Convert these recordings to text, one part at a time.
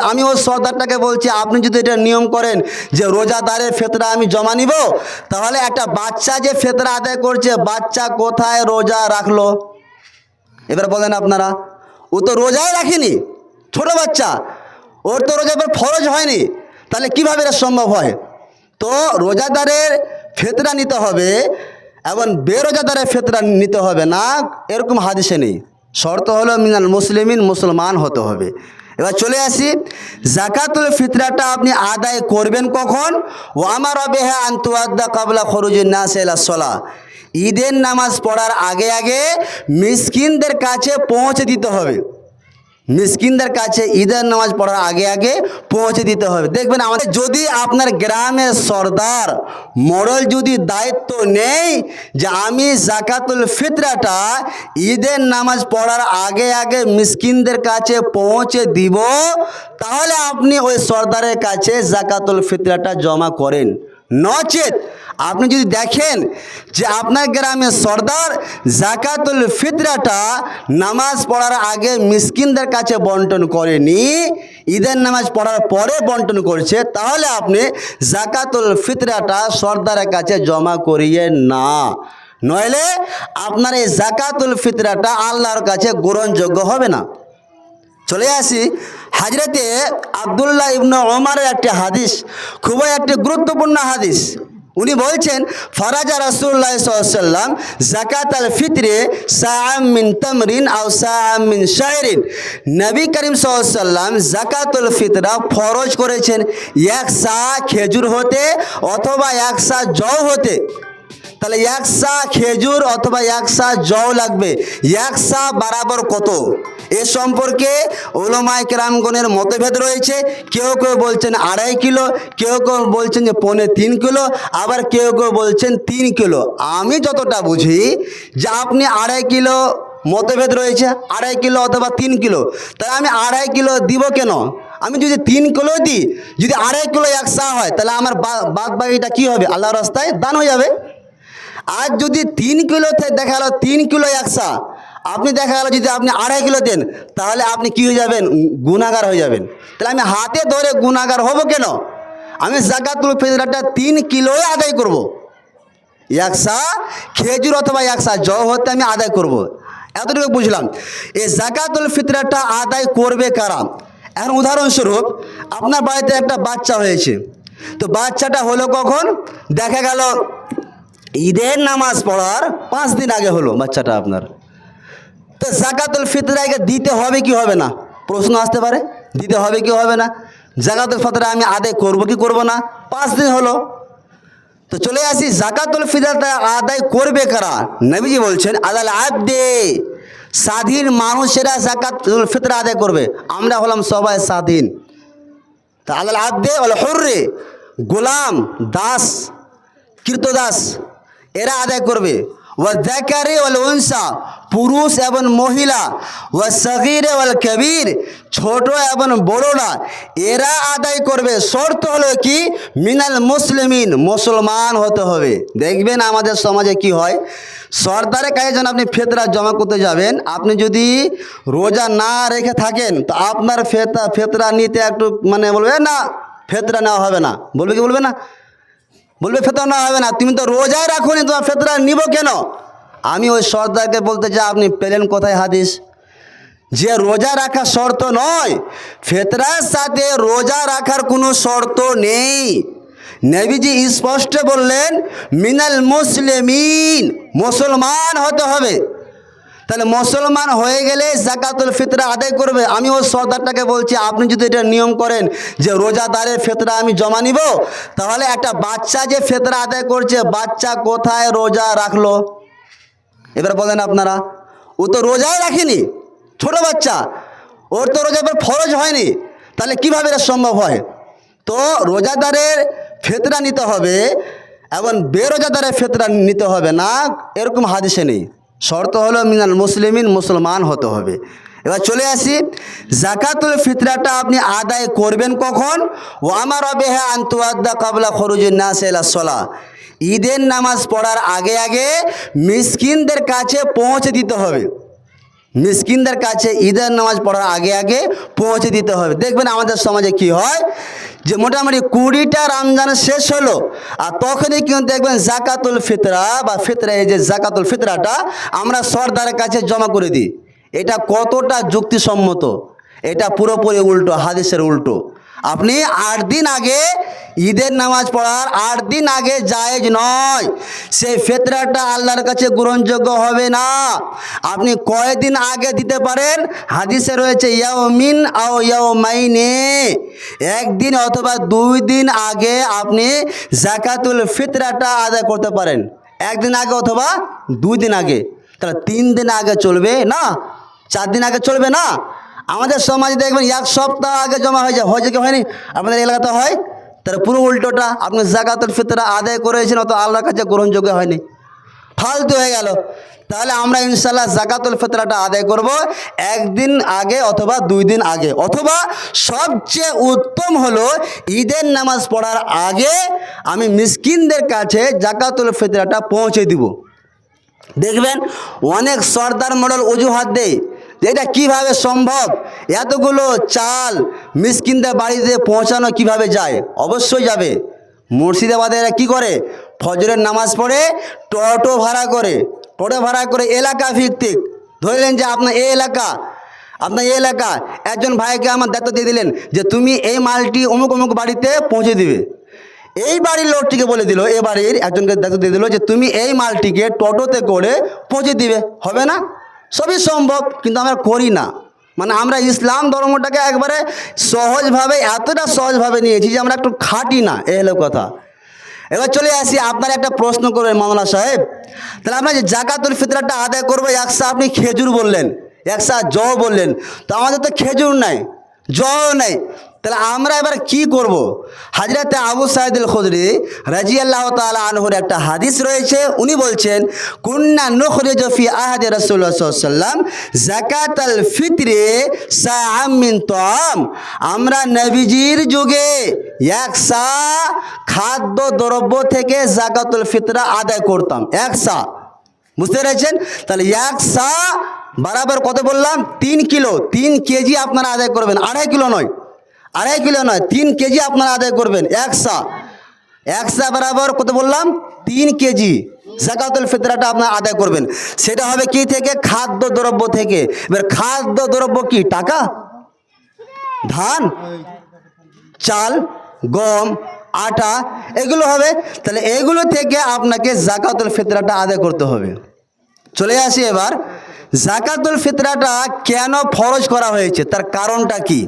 আমি ওই সর্দারটাকে বলছি আপনি যদি এটা নিয়ম করেন যে রোজাদারের ফিতরা আমি জমা নিব, তাহলে একটা বাচ্চা যে ফিতরা আদায় করছে, বাচ্চা কোথায় রোজা রাখলো? এবার বলেন আপনারা, ও তো রোজাই রাখেনি, ছোট বাচ্চা, ওর তো রোজা ফরজ হয়নি, তাহলে কিভাবে এটা সম্ভব হয়? তো রোজাদারের ফিতরা নিতে হবে এবং বেরোজাদারের ফিতরা নিতে হবে না, এরকম হাদিসে নেই। শর্ত হলো মিনাল মুসলিমিন, মুসলমান হতে হবে। এবার চলে আসি, জাকাতুল ফিতরাটা আপনি আদায় করবেন কখন? ও আমার বিহা আন তুআদ্দা ক্বাবলা খুরুজিন নাস ইলা সলাহ, ঈদের নামাজ পড়ার আগে আগে মিসকিনদের কাছে পৌঁছে দিতে হবে। মিসকিনদের কাছে ঈদের নামাজ পড়ার আগে আগে পৌঁছে দিতে হবে। দেখবেন আমাদের যদি আপনার গ্রামের সর্দার মোড়ল যদি দায়িত্ব নেই যে আমি জাকাতুল ফিতরাটা ঈদের নামাজ পড়ার আগে আগে মিসকিনদের কাছে পৌঁছে দিব, তাহলে আপনি ওই সর্দারের কাছে জাকাতুল ফিতরাটা জমা করেন। নচেত আপনি যদি দেখেন যে আপনার গ্রামের সর্দার জাকাতুল ফিতরাটা নামাজ পড়ার আগে মিসকিনদের কাছে বন্টন করেনি, ঈদের নামাজ পড়ার পরে বন্টন করছে, তাহলে আপনি জাকাতুল ফিতরাটা সর্দারের কাছে জমা করিয়ে না, নইলে আপনার এই জাকাতুল ফিতরাটা আল্লাহর কাছে গ্রহণযোগ্য হবে না। চলে আসি হযরতে আব্দুল্লাহ ইবনে ওমরের একটি হাদিস, খুবই একটি গুরুত্বপূর্ণ হাদিস। উনি বলছেন, ফারাজা রাসূলুল্লাহ সাল্লাল্লাহু আলাইহি ওয়াসাল্লাম যাকাতুল ফিতরে সাআম মিন তামরিন আও সাআম মিন শাইরিন, নবী করিম সাল্লাল্লাহু আলাইহি ওয়াসাল্লাম যাকাতুল ফিতরা ফরজ করেছেন এক সা খেজুর হতে অথবা এক সা জও হতে। তাহলে এক সা খেজুর অথবা এক সা জও লাগবে, এক সা বরাবর কত? এ সম্পর্কে উলামায়ে কেরামগণের মতভেদ রয়েছে। কেউ কেউ বলছেন 2.5 কিলো, কেউ কেউ বলছেন যে 3.25 কিলো, আবার কেউ কেউ বলছেন 3 কিলো। আমি যতটা বুঝি যে আপনি 2.5 কিলো, মতভেদ রয়েছে 2.5 কিলো অথবা 3 কিলো, তাহলে আমি 2.5 কিলো দিব কেন? আমি যদি 3 কিলো দিই, যদি 2.5 কিলো এক সা হয়, তাহলে আমার বাদ বাকিটা কী হবে? আল্লাহর রাস্তায় দান হয়ে যাবে। আর যদি 3 কিলোতে দেখা গেল 3 কিলো একসা, আপনি দেখা গেল যদি আপনি 2.5 কিলো দেন, তাহলে আপনি কি হয়ে যাবেন? গুনাহগার হয়ে যাবেন। তাহলে আমি হাতে ধরে গুনাহগার হব কেন? আমি জাকাতুল ফিতরাটা 3 কিলোই আদায় করব, একসা খেজুর অথবা একসা জও হতে আমি আদায় করব। এতটুকু বুঝলাম। এই জাকাতুল ফিতরাটা আদায় করবে কারা? এখন উদাহরণস্বরূপ আপনার বাড়িতে একটা বাচ্চা হয়েছে, তো বাচ্চাটা হলো কখন? দেখা গেল ঈদের নামাজ পড়ার 5 দিন আগে হলো বাচ্চাটা আপনার, তো জাকাতুল ফিতরাকে দিতে হবে কি হবে না? প্রশ্ন আসতে পারে, দিতে হবে কি হবে না? জাকাতুল ফিতরা আমি আদায় করব কি করব না? 5 দিন হলো। তো চলে আসি, জাকাতুল ফিতরাটা আদায় করবে কারা? নবীজি বলছেন আলাল আবদে, স্বাধীন মানুষেরা জাকাতুল ফিতরা আদায় করবে। আমরা হলাম সবাই স্বাধীন, তা আলাল আবদে ওয়াল হুররে, গোলাম, দাস, কৃতদাস, এরা আদায় করবে। ওয়া যাকারে ওয়াল উনসা, পুরুষ এবং মহিলা, ওয়া সগীরে ওয়াল কবির, ছোট এবং বড়রা, এরা আদায় করবে। শর্ত হলো কি? মিনাল মুসলিমিন, মুসলমান হতে হবে। দেখবেন আমাদের সমাজে কি হয়, সর্দারের কাছে যখন আপনি ফিতরা জমা করতে যাবেন, আপনি যদি রোজা না রেখে থাকেন, তো আপনার ফিতরা নিতে একটু বলবে না, ফিতরা নেওয়া হবে না। বলবে কি বলবে না? বলবে ফিতরা নেওয়া হবে না, তুমি তো রোজাই রাখোনি, তোমার ফিতরা নিব কেন? আমি ওই সর্দারকে বলতে চাই, আপনি পেলেন কোথায় হাদিস যে রোজা রাখা শর্ত নয়? ফিতরার সাথে রোজা রাখার কোনো শর্ত নেই। নবীজি স্পষ্ট বললেন মিনাল মুসলিমিন, মুসলমান হতে হবে। তাহলে মুসলমান হয়ে গেলে জাকাতুল ফিতরা আদায় করবে। আমি ওই সর্দারটাকে বলছি আপনি যদি এটা নিয়ম করেন যে রোজাদারের ফিতরা আমি জমা নিব, তাহলে একটা বাচ্চা যে ফিতরা আদায় করছে, বাচ্চা কোথায় রোজা রাখলো? এবার বলেন আপনারা, ও তো রোজাই রাখেনি, ছোট বাচ্চা, ওর তো রোজা ফরজ হয়নি, তাহলে কিভাবে এটা সম্ভব হয়? তো রোজাদারের ফিতরা নিতে হবে এবং বেরোজাদারের ফিতরা নিতে হবে না, এরকম হাদিসে নেই। শর্ত হলো মিনাল মুসলিমিন, মুসলমান হতে হবে। এবার চলে আসি, জাকাতুল ফিতরাটা আপনি আদায় করবেন কখন? ও আমার বিহা আন তুআদ্দা ক্বাবলা খুরুজিন নাস ইলা সলাহ, ঈদের নামাজ পড়ার আগে আগে মিসকিনদের কাছে পৌঁছে দিতে হবে। মিসকিনদের কাছে ঈদের নামাজ পড়ার আগে আগে পৌঁছে দিতে হবে। দেখবেন আমাদের সমাজে কি হয়, যে মোটামুটি 20টা রমজান শেষ হলো আর তখনই কিন্তু দেখবেন জাকাতুল ফিতরা বা ফিতরা, এই যে জাকাতুল ফিতরাটা আমরা সরদারের কাছে জমা করে দিই। এটা কতটা যুক্তিসম্মত? এটা পুরোপুরি উল্টো, হাদিসের উল্টো। আপনি 8 দিন আগে ঈদের নামাজ পড়ার 8 দিন আগে জায়েজ নয়, সেই ফিতরাটা আল্লাহর কাছে গ্রহণযোগ্য হবে না। আপনি কয়দিন আগে দিতে পারেন? হাদিসে রয়েছে ইয়াউমিন আও ইয়াউমাইনে, একদিন অথবা 2 দিন আগে আপনি জাকাতুল ফিতরাটা আদায় করতে পারেন, একদিন আগে অথবা 2 দিন আগে। তাহলে 3 দিন আগে চলবে না, 4 দিন আগে চলবে না। আমাদের সমাজে দেখবেন 1 সপ্তাহ আগে জমা হয়ে যায়, হয়েছে কি হয়নি? আপনাদের এলাকাতে হয়? তার পুরো উল্টোটা, আপনি জাকাতুল ফিতরা আদায় করেছেন অত আল্লাহর কাছে গ্রহণযোগ্য হয়নি, ফালতু হয়ে গেল। তাহলে আমরা ইনশাল্লাহ জাকাতুল ফিতরাটা আদায় করব একদিন আগে অথবা 2 দিন আগে, অথবা সবচেয়ে উত্তম হলো ঈদের নামাজ পড়ার আগে আমি মিসকিনদের কাছে জাকাতুল ফিতরাটা পৌঁছে দিব। দেখবেন অনেক সর্দার মডেল অজুহাত দেয় যে এটা কীভাবে সম্ভব, এতগুলো চাল মিসকিনদের বাড়িতে পৌঁছানো কিভাবে যায়? অবশ্যই যাবে। মুর্শিদাবাদে এরা কী করে? ফজরের নামাজ পড়ে টোটো ভাড়া করে এলাকা ভিত্তিক, ধরলেন যে আপনার এই এলাকা একজন ভাইকে আমার দায়িত্ব দিয়ে দিলেন যে তুমি এই মালটি অমুক অমুক বাড়িতে পৌঁছে দিবে। এই বাড়ির লোকটিকে বলে দিল, এ বাড়ির একজনকে দায়িত্ব দিয়ে দিল যে তুমি এই মালটিকে টোটোতে করে পৌঁছে দিবে। হবে না? সবই সম্ভব, কিন্তু আমরা করি না। মানে আমরা ইসলাম ধর্মটাকে একবারে সহজভাবে, এতটা সহজভাবে নিয়েছি যে আমরা একটু খাটি না, এ হলো কথা। এবার চলে আসি, আপনারা একটা প্রশ্ন করবেন মাওলানা সাহেব, তাহলে আমরা যে জাকাতুল ফিতরাটা আদায় করবো, একশা আপনি খেজুর বললেন, একশা জও বললেন, তো আমাদের তো খেজুর নাই, জও নাই, তাহলে আমরা এবার কি করব? হযরতে আবু সাঈদ আল খুদরি রাদিয়াল্লাহু তাআলা আনহুর একটা হাদিস রয়েছে, উনি বলছেন কুন্না নুখরিজু ফি আহদি রাসূলুল্লাহ সাল্লাল্লাহু আলাইহি ওয়াসাল্লাম যাকাতাল ফিতরে সাআম মিন তাআম, আমরা নবীজির যুগে 1 সা খাদ্য দ্রব্য থেকে জাকাতুল ফিতরা আদায় করতাম। 1 সা, বুঝতে পেরেছেন? তাহলে 1 সা বরাবর কত বললাম? 3 কিলো, 3 কেজি আপনারা আদায় করবেন, 2.5 কিলো নয়, 2.5 কিলো নয়, 3 কেজি আপনারা আদায় করবেন। 1 সা বরাবর কত বললাম? 3 কেজি জাকাতুল ফিতরাটা আপনারা আদায় করবেন। সেটা হবে কি থেকে? খাদ্য দ্রব্য থেকে। এবার খাদ্য দ্রব্য কি? টাকা, ধান, চাল, গম, আটা, এগুলো হবে। তাহলে এগুলো থেকে আপনাকে জাকাতুল ফিতরাটা আদায় করতে হবে। চলে আসি এবার, জাকাতুল ফিতরাটা কেন ফরজ করা হয়েছে, তার কারণটা কি?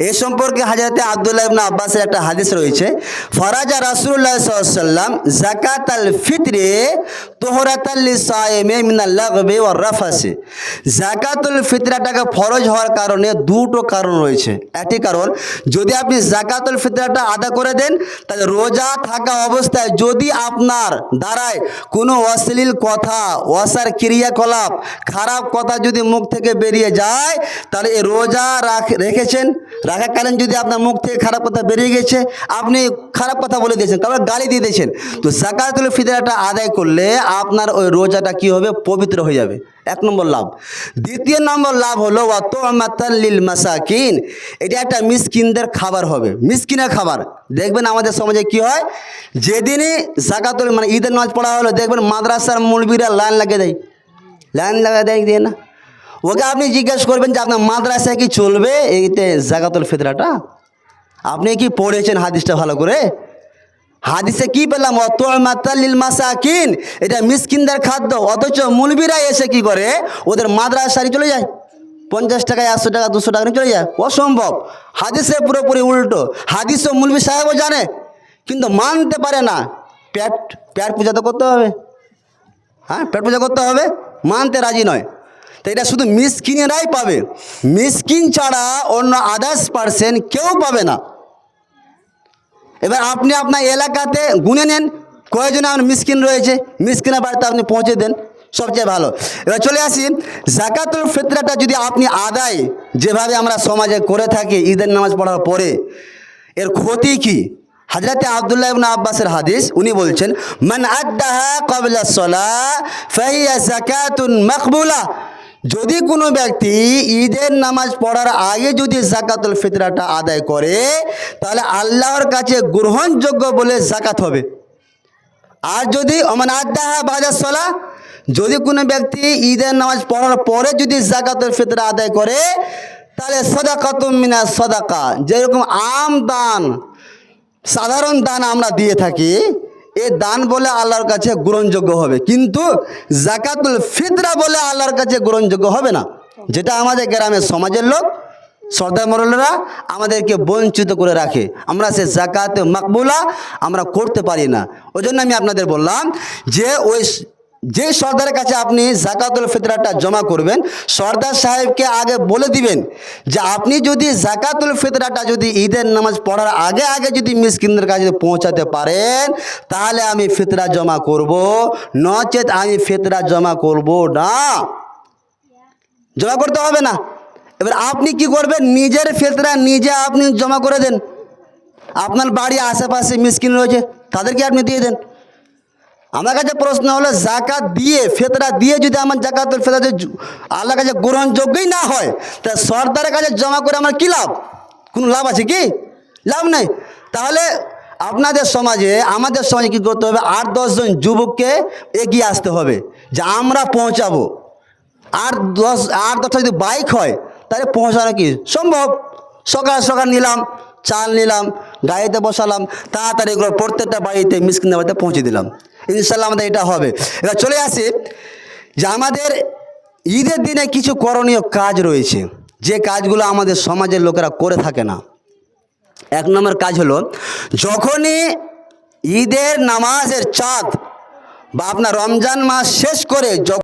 এই সম্পর্কে হযরতে আব্দুল্লাহ ইবনে আব্বাসের একটা হাদিস রয়েছে, ফরাজা রাসূলুল্লাহ সাল্লাল্লাহু আলাইহি ওয়াসাল্লাম যাকাতাল ফিতরে তুহরাতাল লিসাইমি মিনাল লাগবি ওয়ার রাফাসি। জাকাতুল ফিতরাটাকে ফরজ হওয়ার কারণে দুটো কারণ রয়েছে। একটি কারণ, যদি আপনি জাকাতুল ফিতরাটা আদা করে দেন, তাহলে রোজা থাকা অবস্থায় যদি আপনার দ্বারায় কোনো অশ্লীল কথা, অসার ক্রিয়াকলাপ, খারাপ কথা যদি মুখ থেকে বেরিয়ে যায়, তাহলে এই রোজা রেখেছেন, রাখাকালীন যদি আপনার মুখ থেকে খারাপ কথা বেরিয়ে গেছে, আপনি খারাপ কথা বলে দিয়েছেন, তারপর গালি দিয়ে দিয়েছেন, তো জাকাতুল ফিতরাটা আদায় করলে আপনার ওই রোজাটা কি হবে? পবিত্র হয়ে যাবে। 1 নম্বর লাভ। দ্বিতীয় নম্বর লাভ হলো ওয়াতুমাতাল লিল মাসাকিন, এটা একটা মিসকিনদের খাবার হবে, মিসকিনের খাবার। দেখবেন আমাদের সমাজে কি হয়, যেদিনই জাকাতুল মানে ঈদের নামাজ পড়া হলো, দেখবেন মাদ্রাসার মৌলবীরা লাইন লাগিয়ে দেয় না, ওকে আপনি জিজ্ঞেস করবেন যে আপনার মাদ্রাসায় কি চলবে এইতে জাকাতুল ফিতরাটা? আপনি কি পড়েছেন হাদিসটা ভালো করে? হাদিসে কি পেলাম? ওয়াতুমাতাল লিল মাসাকিন, এটা মিসকিনদের খাদ্য। অথচ মৌলবীরা এসে কি করে? ওদের মাদ্রাসায় চলে যায়, 50 টাকায় 100 টাকা 200 টাকা চলে যায়। অসম্ভব। হাদিসে পুরোপুরি উল্টো। হাদিসও মৌলবী সাহেবও জানে, কিন্তু মানতে পারে না। পেট পূজা তো করতে হবে, হ্যাঁ, পেট পূজা করতে হবে, মানতে রাজি নয়। তো এটা শুধু মিসকিনেরাই পাবে, মিসকিন ছাড়া অন্য আদার্স পার্সন কেউ পাবে না। এবার আপনি আপনার এলাকাতে গুনে নেন কয়জন আমার মিসকিন রয়েছে, মিসকিনের বাড়িতে আপনি পৌঁছে দেন, সবচেয়ে ভালো। এবার চলে আসি, জাকাতুল ফিতরাটা যদি আপনি আদায় যেভাবে আমরা সমাজে করে থাকি ঈদের নামাজ পড়ার পরে, এর ক্ষতি কি? হযরতে আব্দুল্লাহ ইবনে আব্বাসের হাদিস, উনি বলছেন মান আদ্দাহা ক্বাবলা সলাহ ফাহিয়া যাকাতুন মাকবুলা, যদি কোনো ব্যক্তি ঈদের নামাজ পড়ার আগে যদি জাকাতুল ফিতরাটা আদায় করে তাহলে আল্লাহর কাছে গ্রহণযোগ্য বলে জাকাত হবে। আর যদি অমান আদাহা বাদা সলা, যদি কোনো ব্যক্তি ঈদের নামাজ পড়ার পরে যদি জাকাতুল ফিতরা আদায় করে তাহলে সাদাকাতুম মিনাস সাদাকা, যেরকম আম দান সাধারণ দান আমরা দিয়ে থাকি, এই দান বলে আল্লাহর কাছে গ্রহণযোগ্য হবে, কিন্তু জাকাতুল ফিতরা বলে আল্লাহর কাছে গ্রহণযোগ্য হবে না। যেটা আমাদের গ্রামের সমাজের লোক সর্দার মোড়লরা আমাদেরকে বঞ্চিত করে রাখে, আমরা সে জাকাত মাকবুলা আমরা করতে পারি না। ওই জন্য আমি আপনাদের বললাম যে যে সর্দারের কাছে আপনি জাকাতুল ফিতরাটা জমা করবেন, সর্দার সাহেবকে আগে বলে দিবেন যে আপনি যদি জাকাতুল ফিতরাটা যদি ঈদের নামাজ পড়ার আগে আগে যদি মিসকিনদের কাছে পৌঁছাতে পারেন তাহলে আমি ফিতরা জমা করব, নচেত আমি ফিতরা জমা করব না। জমা করতে হবে না। এবার আপনি কি করবেন, নিজের ফিতরা নিজে আপনি জমা করে দেন। আপনার বাড়ি আশেপাশে মিসকিন রয়েছে, তাদেরকে আপনি দিয়ে দেন। আমার কাছে প্রশ্ন হলো, জাকাত দিয়ে ফিতরা দিয়ে যদি আমার জাকাতুল ফিতরা আল্লাহর কাছে গ্রহণযোগ্যই না হয় তা সর্দারের কাছে জমা করে আমার কী লাভ? কোনো লাভ আছে কি? লাভ নেই। তাহলে আপনাদের সমাজে আমাদের সমাজে কী করতে হবে, 8-10 জন যুবককে এগিয়ে আসতে হবে যে আমরা পৌঁছাবো। 8-10টা যদি বাইক হয় তাহলে পৌঁছানো কি সম্ভব। সকাল সকাল নিলাম, চাল নিলাম, গাড়িতে বসালাম, তাড়াতাড়ি এগুলো প্রত্যেকটা বাড়িতে মিসকিনদের বাড়িতে পৌঁছে দিলাম, ইনশাল্লাহ আমাদের এটা হবে। এবার চলে আসি যে আমাদের ঈদের দিনে কিছু করণীয় কাজ রয়েছে, যে কাজগুলো আমাদের সমাজের লোকেরা করে থাকে না। 1 নম্বর কাজ হলো, যখনই ঈদের নামাজের চাঁদ বা আপনার রমজান মাস শেষ করে